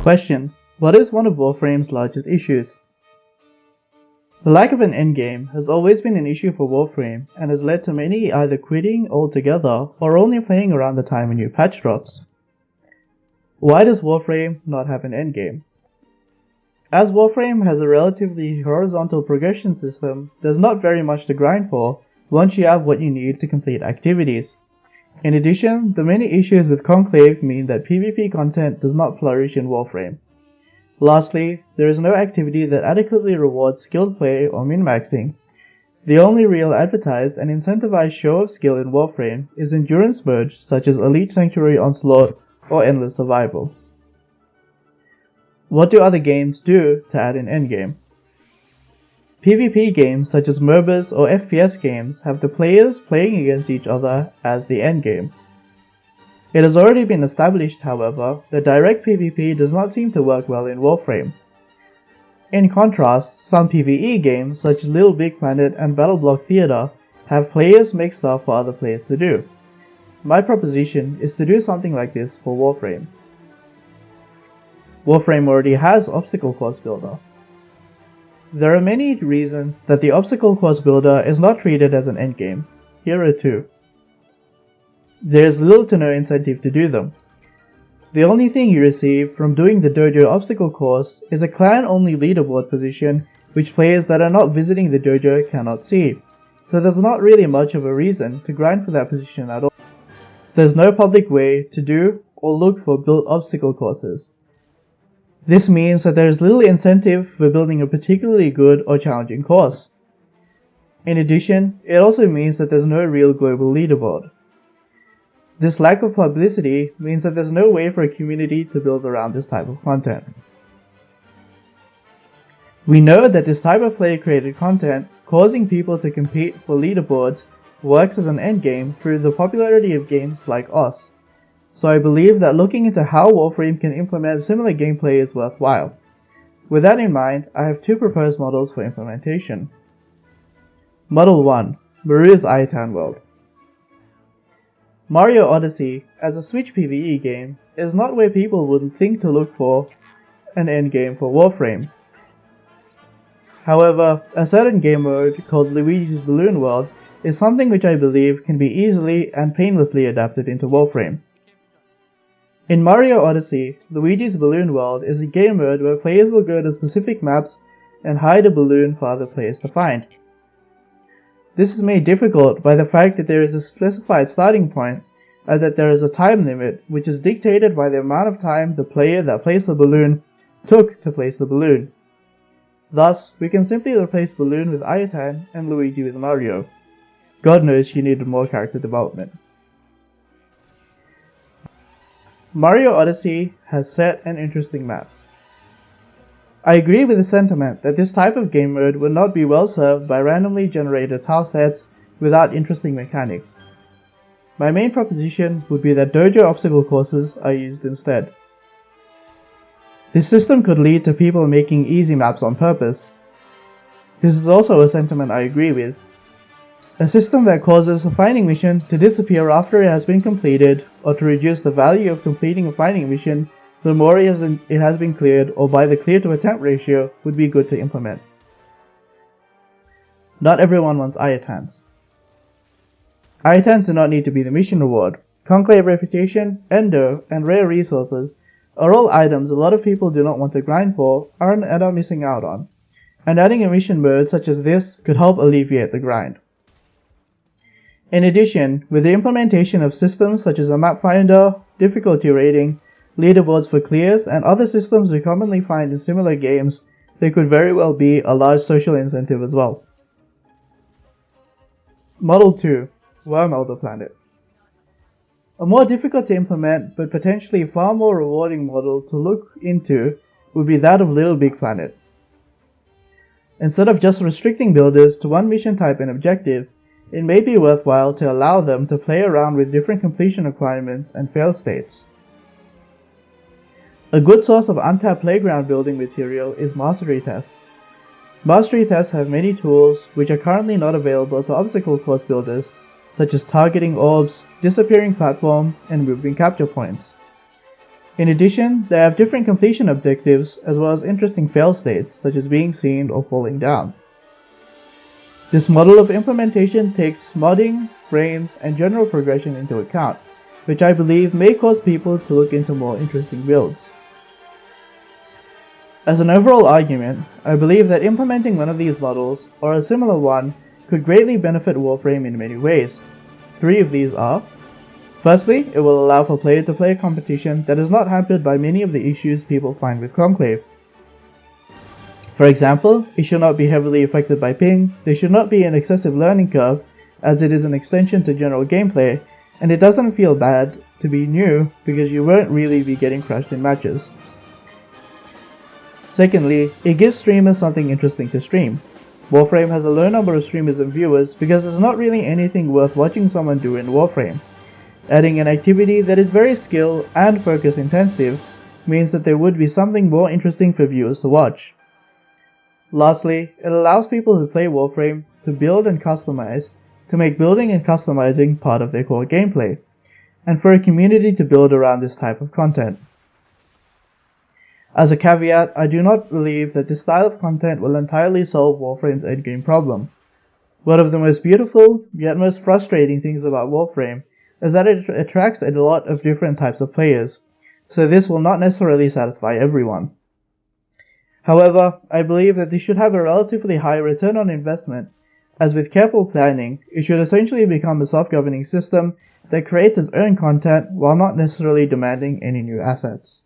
Question: what is one of Warframe's largest issues? The lack of an endgame has always been an issue for Warframe and has led to many either quitting altogether or only playing around the time a new patch drops. Why does Warframe not have an endgame? As Warframe has a relatively horizontal progression system, there's not very much to grind for once you have what you need to complete activities. In addition, the many issues with Conclave mean that PvP content does not flourish in Warframe. Lastly, there is no activity that adequately rewards skilled play or min-maxing. The only real advertised and incentivized show of skill in Warframe is endurance modes such as Elite Sanctuary Onslaught or Endless Survival. What do other games do to add an endgame? PvP games such as MOBAs or FPS games have the players playing against each other as the endgame. It has already been established, however, that direct PvP does not seem to work well in Warframe. In contrast, some PvE games such as Little Big Planet and BattleBlock Theater have players make stuff for other players to do. My proposition is to do something like this for Warframe. Warframe already has Obstacle Course Builder. There are many reasons that the Obstacle Course Builder is not treated as an endgame. Here are two. There is little to no incentive to do them. The only thing you receive from doing the dojo obstacle course is a clan-only leaderboard position which players that are not visiting the dojo cannot see, so there's not really much of a reason to grind for that position at all. There's no public way to do or look for built obstacle courses. This means that there is little incentive for building a particularly good or challenging course. In addition, it also means that there's no real global leaderboard. This lack of publicity means that there's no way for a community to build around this type of content. We know that this type of player-created content, causing people to compete for leaderboards, works as an endgame through the popularity of games like OS, so I believe that looking into how Warframe can implement similar gameplay is worthwhile. With that in mind, I have two proposed models for implementation. Model 1. Maroo's Ayatan world. Mario Odyssey, as a Switch PvE game, is not where people would think to look for an endgame for Warframe. However, a certain game mode called Luigi's Balloon World is something which I believe can be easily and painlessly adapted into Warframe. In Mario Odyssey, Luigi's Balloon World is a game mode where players will go to specific maps and hide a balloon for other players to find. This is made difficult by the fact that there is a specified starting point and that there is a time limit which is dictated by the amount of time the player that placed the balloon took to place the balloon. Thus, we can simply replace Balloon with Ayatan and Luigi with Mario. God knows she needed more character development. Mario Odyssey has set and interesting maps. I agree with the sentiment that this type of game mode would not be well served by randomly generated tile sets without interesting mechanics. My main proposition would be that dojo obstacle courses are used instead. This system could lead to people making easy maps on purpose. This is also a sentiment I agree with. A system that causes a finding mission to disappear after it has been completed, or to reduce the value of completing a finding mission the more it has been cleared or by the clear to attempt ratio, would be good to implement. Not everyone wants Ayatans. Ayatans do not need to be the mission reward. Conclave reputation, endo, and rare resources are all items a lot of people do not want to grind for and are missing out on, and adding a mission mode such as this could help alleviate the grind. In addition, with the implementation of systems such as a map finder, difficulty rating, leaderboards for clears, and other systems we commonly find in similar games, there could very well be a large social incentive as well. Model 2. Worm Elder Planet. A more difficult to implement but potentially far more rewarding model to look into would be that of Little Big Planet. Instead of just restricting builders to one mission type and objective, it may be worthwhile to allow them to play around with different completion requirements and fail states. A good source of untapped playground building material is mastery tests. Mastery tests have many tools which are currently not available to obstacle course builders, such as targeting orbs, disappearing platforms, and moving capture points. In addition, they have different completion objectives as well as interesting fail states such as being seen or falling down. This model of implementation takes modding, frames, and general progression into account, which I believe may cause people to look into more interesting builds. As an overall argument, I believe that implementing one of these models, or a similar one, could greatly benefit Warframe in many ways. 3 of these are: firstly, it will allow for player-to-player competition that is not hampered by many of the issues people find with Conclave. For example, it should not be heavily affected by ping, there should not be an excessive learning curve, as it is an extension to general gameplay, and it doesn't feel bad to be new because you won't really be getting crushed in matches. Secondly, it gives streamers something interesting to stream. Warframe has a low number of streamers and viewers because there's not really anything worth watching someone do in Warframe. Adding an activity that is very skill and focus intensive means that there would be something more interesting for viewers to watch. Lastly, it allows people who play Warframe to build and customize, to make building and customizing part of their core gameplay, and for a community to build around this type of content. As a caveat, I do not believe that this style of content will entirely solve Warframe's endgame problem. One of the most beautiful, yet most frustrating things about Warframe is that it attracts a lot of different types of players, so this will not necessarily satisfy everyone. However, I believe that this should have a relatively high return on investment, as with careful planning, it should essentially become a self-governing system that creates its own content while not necessarily demanding any new assets.